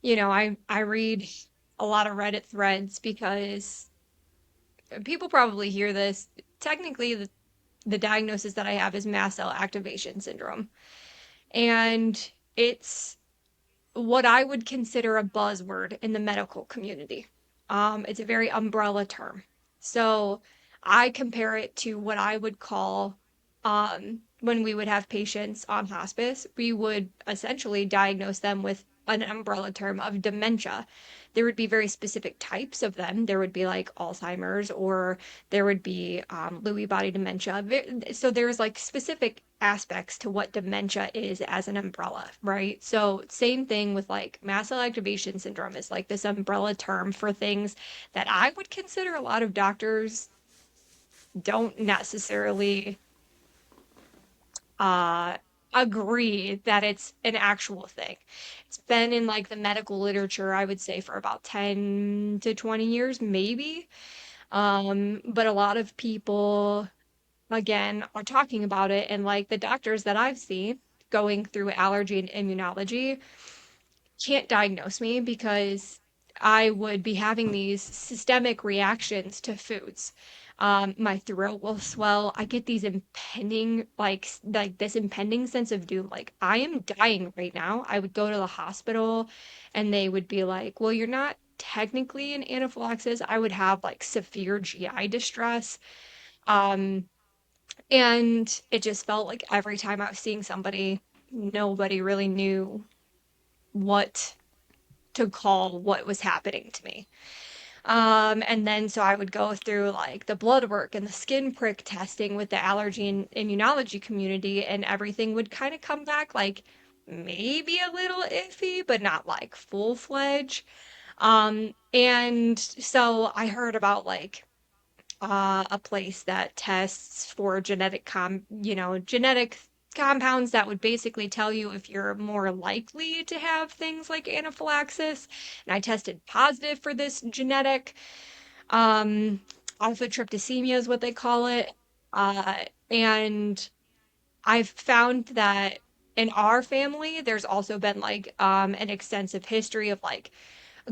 I read a lot of Reddit threads because people probably hear this. Technically, the diagnosis that I have is mast cell activation syndrome. And it's what I would consider a buzzword in the medical community. It's a very umbrella term. So I compare it to what I would call when we would have patients on hospice, we would essentially diagnose them with an umbrella term of dementia. There would be very specific types of them. There would be like Alzheimer's, or there would be Lewy body dementia. So there's like specific aspects to what dementia is as an umbrella, right? So same thing with like mast cell activation syndrome is like this umbrella term for things that I would consider a lot of doctors don't necessarily uh agree that it's an actual thing. It's been in like the medical literature, I would say, for about 10 to 20 years, maybe. But a lot of people, again, are talking about it, and like the doctors that I've seen going through allergy and immunology can't diagnose me because I would be having these systemic reactions to foods. My throat will swell. I get these impending, like this impending sense of doom. Like I am dying right now. I would go to the hospital, and they would be like, "Well, you're not technically in anaphylaxis." I would have like severe GI distress. Um, and it just felt like every time I was seeing somebody, nobody really knew what to call what was happening to me. And then so I would go through like the blood work and the skin prick testing with the allergy and immunology community, and everything would kind of come back like maybe a little iffy, but not like full-fledged. And so I heard about like a place that tests for genetic compounds that would basically tell you if you're more likely to have things like anaphylaxis. And I tested positive for this genetic, um, alpha tryptosemia is what they call it. And I've found that in our family, there's also been like an extensive history of like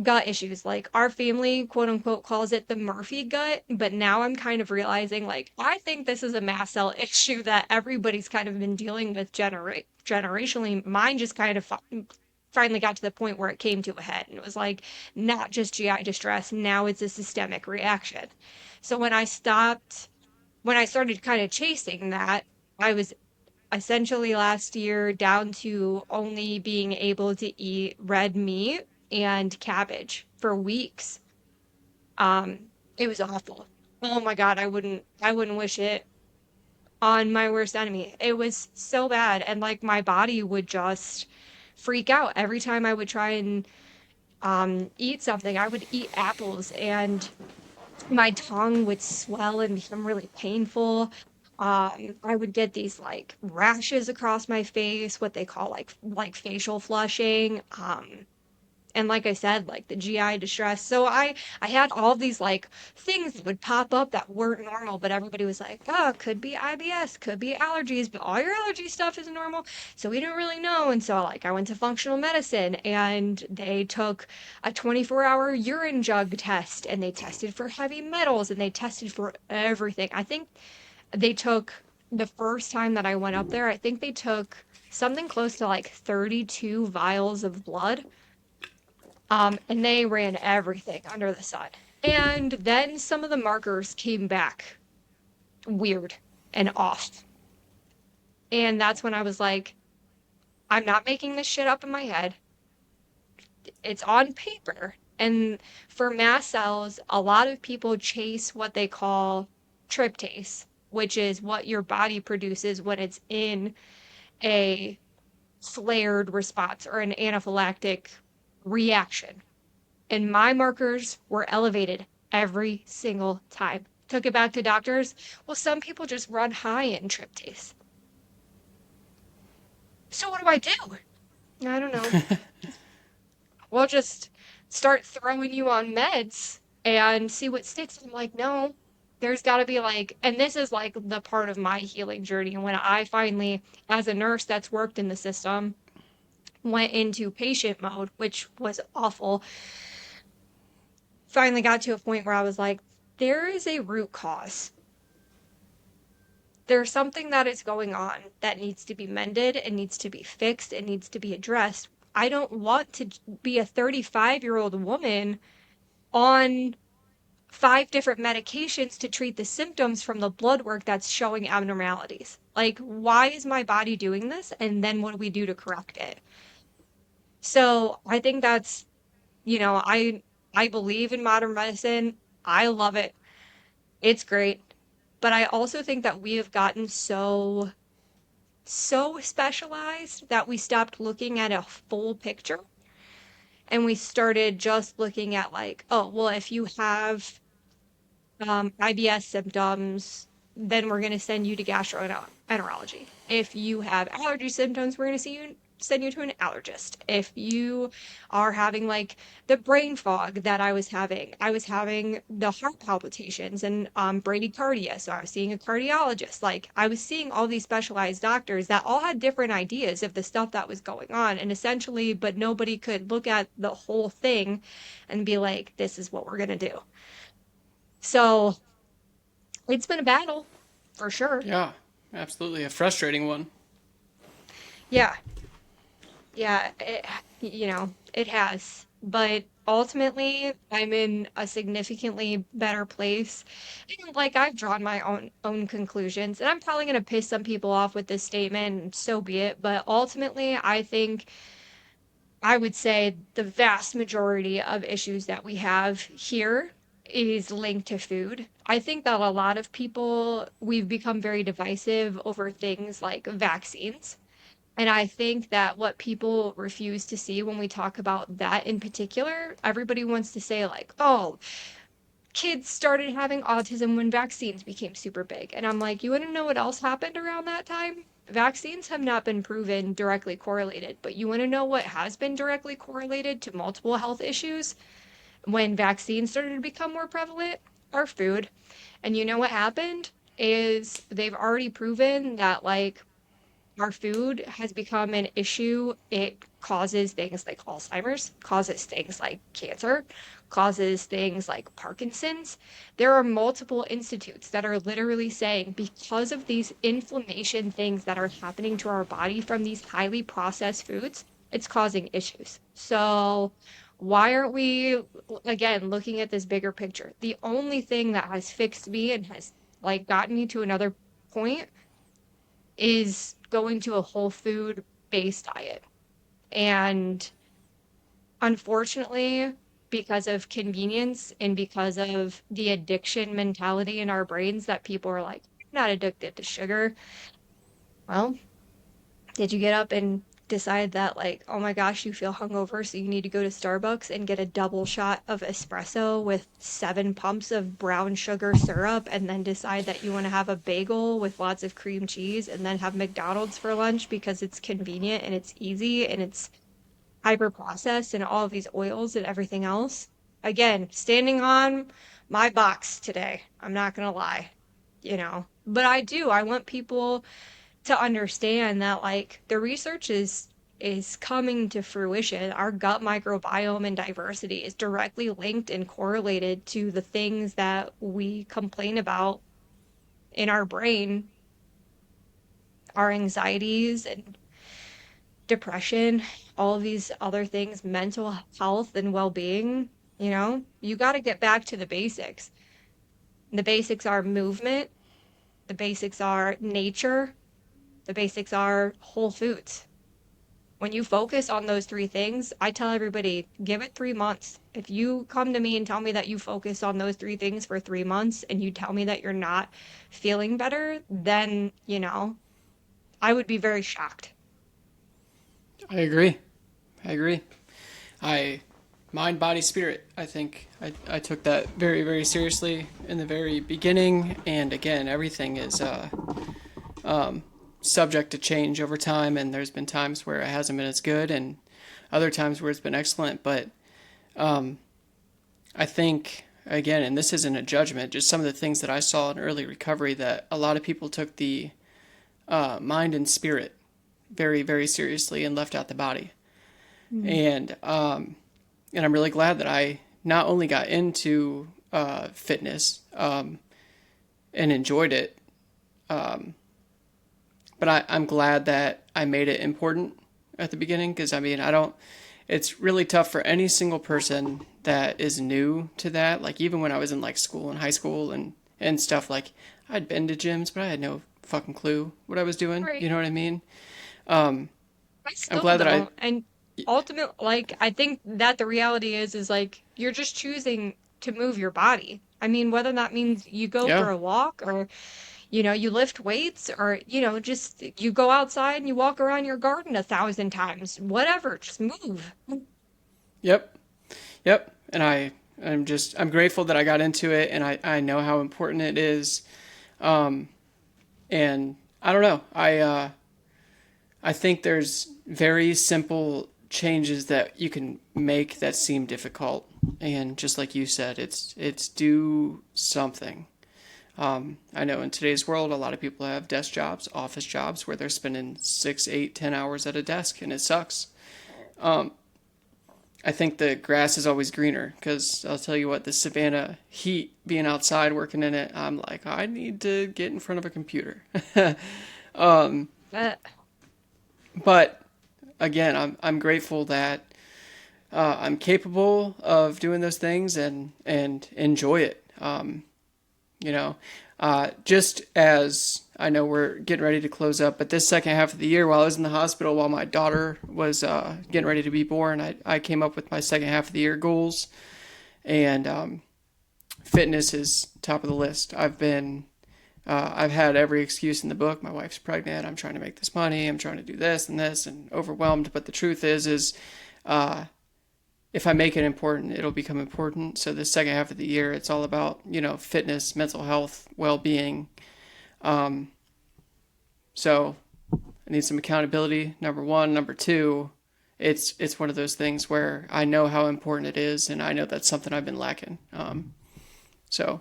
gut issues. Like our family, quote unquote, calls it the Murphy gut, but now I'm kind of realizing like I think this is a mast cell issue that everybody's kind of been dealing with generationally. Mine just kind of finally got to the point where it came to a head and it was like not just GI distress, now it's a systemic reaction. So when I started kind of chasing that, I was essentially last year down to only being able to eat red meat and cabbage for weeks. It was awful. Oh my God, I wouldn't wish it on my worst enemy. It was so bad. And like my body would just freak out every time I would try and eat something. I would eat apples and my tongue would swell and become really painful. I would get these like rashes across my face, what they call like facial flushing. And like I said, like the GI distress. So I had all these like things that would pop up that weren't normal, but everybody was like, oh, could be IBS, could be allergies, but all your allergy stuff is normal. So we didn't really know. And so like I went to functional medicine and they took a 24-hour urine jug test and they tested for heavy metals and they tested for everything. I think they took the first time that I went up there, I think they took something close to like 32 vials of blood, and they ran everything under the sun. And then some of the markers came back weird and off. And that's when I was like, I'm not making this shit up in my head. It's on paper. And for mast cells, a lot of people chase what they call tryptase, which is what your body produces when it's in a flared response or an anaphylactic reaction. And my markers were elevated every single time. Took it back to doctors. Well, some people just run high in tryptase. So what do I do? I don't know. We'll just start throwing you on meds and see what sticks. I'm like, no, there's got to be like, and this is like the part of my healing journey. And when I finally, as a nurse that's worked in the system, went into patient mode, which was awful, finally got to a point where I was like, there is a root cause. There's something that is going on that needs to be mended, it needs to be fixed, it needs to be addressed. I don't want to be a 35-year-old woman on 5 different medications to treat the symptoms from the blood work that's showing abnormalities. Like, why is my body doing this? And then what do we do to correct it? So I think that's, I believe in modern medicine. I love it. It's great. But I also think that we have gotten so specialized that we stopped looking at a full picture and we started just looking at like, oh, well, if you have IBS symptoms, then we're going to send you to gastroenterology. If you have allergy symptoms, we're going to send you to an allergist. If you are having like the brain fog that I was having the heart palpitations and bradycardia, so I was seeing a cardiologist. Like I was seeing all these specialized doctors that all had different ideas of the stuff that was going on, and essentially, but nobody could look at the whole thing and be like, this is what we're going to do. So it's been a battle for sure. Yeah, absolutely. A frustrating one. Yeah. Yeah, it has. But ultimately, I'm in a significantly better place. And like I've drawn my own conclusions, and I'm probably going to piss some people off with this statement, and so be it. But ultimately, I think I would say the vast majority of issues that we have here is linked to food. I think that a lot of people, we've become very divisive over things like vaccines. And I think that what people refuse to see when we talk about that in particular, everybody wants to say, like, oh, kids started having autism when vaccines became super big. And I'm like, you want to know what else happened around that time? Vaccines have not been proven directly correlated, but you want to know what has been directly correlated to multiple health issues when vaccines started to become more prevalent? Our food. And you know what happened? Is they've already proven that, like, our food has become an issue. It causes things like Alzheimer's, causes things like cancer, causes things like Parkinson's. There are multiple institutes that are literally saying because of these inflammation things that are happening to our body from these highly processed foods, it's causing issues. So, why aren't we, again, looking at this bigger picture? The only thing that has fixed me and has like gotten me to another point is going to a whole food based diet. And unfortunately, because of convenience and because of the addiction mentality in our brains that people are like, "I'm not addicted to sugar." Well, did you get up and decide that, like, oh my gosh, you feel hungover, so you need to go to Starbucks and get a double shot of espresso with 7 pumps of brown sugar syrup, and then decide that you want to have a bagel with lots of cream cheese, and then have McDonald's for lunch because it's convenient and it's easy and it's hyper processed and all of these oils and everything else? Again, standing on my box today. I'm not gonna lie, you know. But I do. I want people to understand that, like, the research is coming to fruition. Our gut microbiome and diversity is directly linked and correlated to the things that we complain about in our brain, our anxieties and depression, all of these other things, mental health and well-being. You know, you got to get back to the basics. The basics are movement, the basics are nature, the basics are whole foods. When you focus on those three things, I tell everybody, give it 3 months. If you come to me and tell me that you focus on those three things for 3 months and you tell me that you're not feeling better, then, I would be very shocked. I agree. I agree. I mind, body, spirit. I think I took that very, very seriously in the very beginning, and again, everything is subject to change over time. And there's been times where it hasn't been as good, and other times where it's been excellent. But I think again, and this isn't a judgment, just some of the things that I saw in early recovery that a lot of people took the mind and spirit very, very seriously and left out the body. Mm. And I'm really glad that I not only got into fitness and enjoyed it, but I'm glad that I made it important at the beginning, because I mean, I don't. It's really tough for any single person that is new to that. Like even when I was in like school and high school and stuff, like I'd been to gyms, but I had no fucking clue what I was doing. Right. You know what I mean? Um, I I'm still glad that I. don't. And ultimately, like, I think that the reality is like you're just choosing to move your body. I mean, whether that means you go Yeah. for a walk or, you lift weights or, just you go outside and you walk around your garden 1,000 times, whatever, just move. Yep. Yep. And I'm grateful that I got into it, and I know how important it is. Um, and I don't know. I think there's very simple changes that you can make that seem difficult. And just like you said, it's do something. I know in today's world, a lot of people have desk jobs, office jobs, where they're spending 6, 8, 10 hours at a desk, and it sucks. I think the grass is always greener, because I'll tell you what, the Savannah heat, being outside working in it, I'm like, I need to get in front of a computer. Uh, But again, I'm grateful that I'm capable of doing those things and enjoy it. You know, just as I know we're getting ready to close up, but this second half of the year, while I was in the hospital, while my daughter was getting ready to be born, I came up with my second half of the year goals, and fitness is top of the list. I've been I've had every excuse in the book. My wife's pregnant. I'm trying to make this money. I'm trying to do this, and overwhelmed. But the truth is, uh, if I make it important, it'll become important. So the second half of the year, it's all about, fitness, mental health, well-being. Um, so I need some accountability. Number one. Number two, it's one of those things where I know how important it is, and I know that's something I've been lacking. So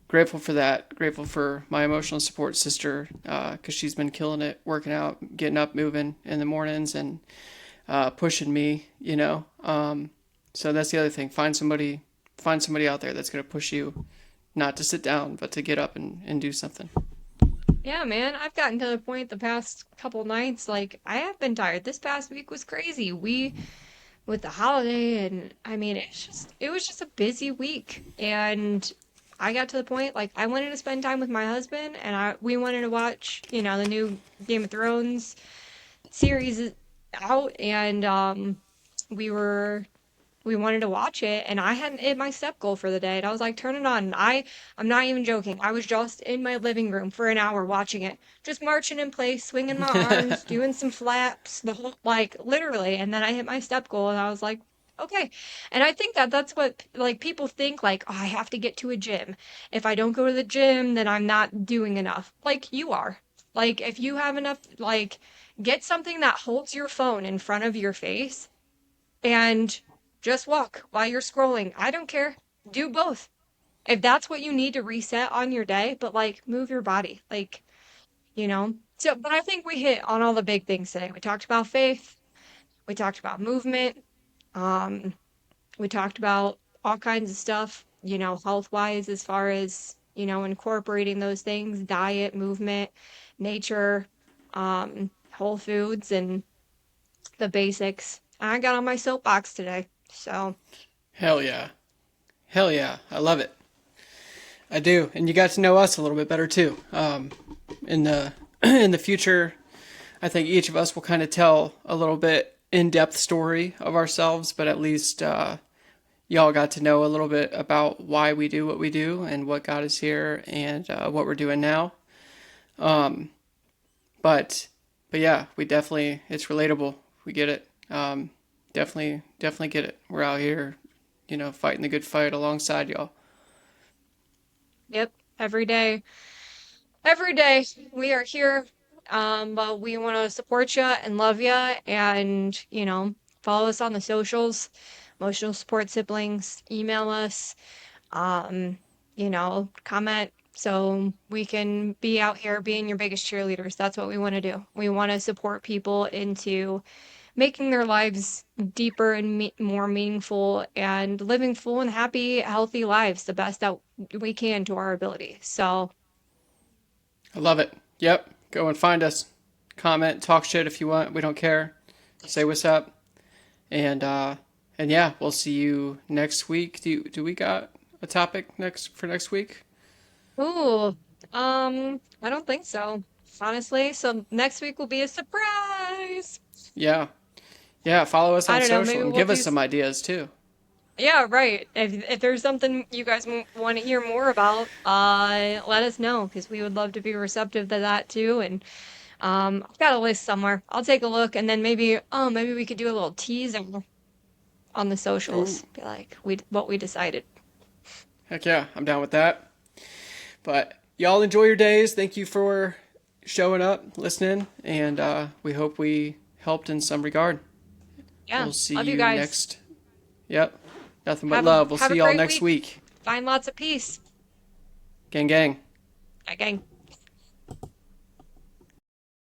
grateful for that. Grateful for my emotional support sister, because she's been killing it, working out, getting up, moving in the mornings, and pushing me. So that's the other thing. Find somebody out there that's gonna push you, not to sit down, but to get up and do something. Yeah, man, I've gotten to the point the past couple nights, like, I have been tired. This past week was crazy. With the holiday, and I mean, it was just a busy week. And I got to the point, like, I wanted to spend time with my husband, and we wanted to watch, the new Game of Thrones series out, and we were we wanted to watch it, and I hadn't hit my step goal for the day, and I was like, turn it on. And I'm not even joking. I was just in my living room for an hour watching it, just marching in place, swinging my arms, doing some flaps, the whole, like, literally. And then I hit my step goal, and I was like, okay. And I think that that's what, like, people think, like, oh, I have to get to a gym. If I don't go to the gym, then I'm not doing enough. Like, you are. Like, if you have enough, like, get something that holds your phone in front of your face and just walk while you're scrolling. I don't care. Do both. If that's what you need to reset on your day, but like, move your body, like, So, but I think we hit on all the big things today. We talked about faith, we talked about movement, um, we talked about all kinds of stuff, health wise, as far as, incorporating those things, diet, movement, nature, whole foods, and the basics. I got on my soapbox today. So, Hell yeah, hell yeah, I love it. I do, and you got to know us a little bit better too. In the in the future, I think each of us will kind of tell a little bit in-depth story of ourselves, but at least y'all got to know a little bit about why we do what we do and what got us here and what we're doing now. Um, but but yeah, we definitely it's relatable. We get it. Definitely get it. We're out here, fighting the good fight alongside y'all. yep, every day. Every day we are here. But we want to support you and love you, and, follow us on the socials, emotional support siblings, email us, um, comment so we can be out here being your biggest cheerleaders. That's what we want to do. We want to support people into making their lives deeper and more meaningful and living full and happy, healthy lives the best that we can to our ability. So, I love it. Yep. Go and find us. Comment, talk shit if you want. We don't care. Say what's up. And yeah, we'll see you next week. Do we got a topic next week? ooh, I don't think so, honestly. So next week will be a surprise. Yeah. Yeah, follow us I on don't know, social maybe and we'll give do. us some ideas too. Yeah, right. If there's something you guys want to hear more about, let us know because we would love to be receptive to that too. And I've got a list somewhere. I'll take a look, and then maybe we could do a little teaser on the Ooh. socials. Be like, what we decided. Heck yeah, I'm down with that. But y'all enjoy your days. Thank you for showing up, listening, and we hope we helped in some regard. Yeah, We'll see love you you guys. next. Yep. Nothing but love. We'll Have see a y'all great next week. week. Find lots of peace. Gang, gang. Gang.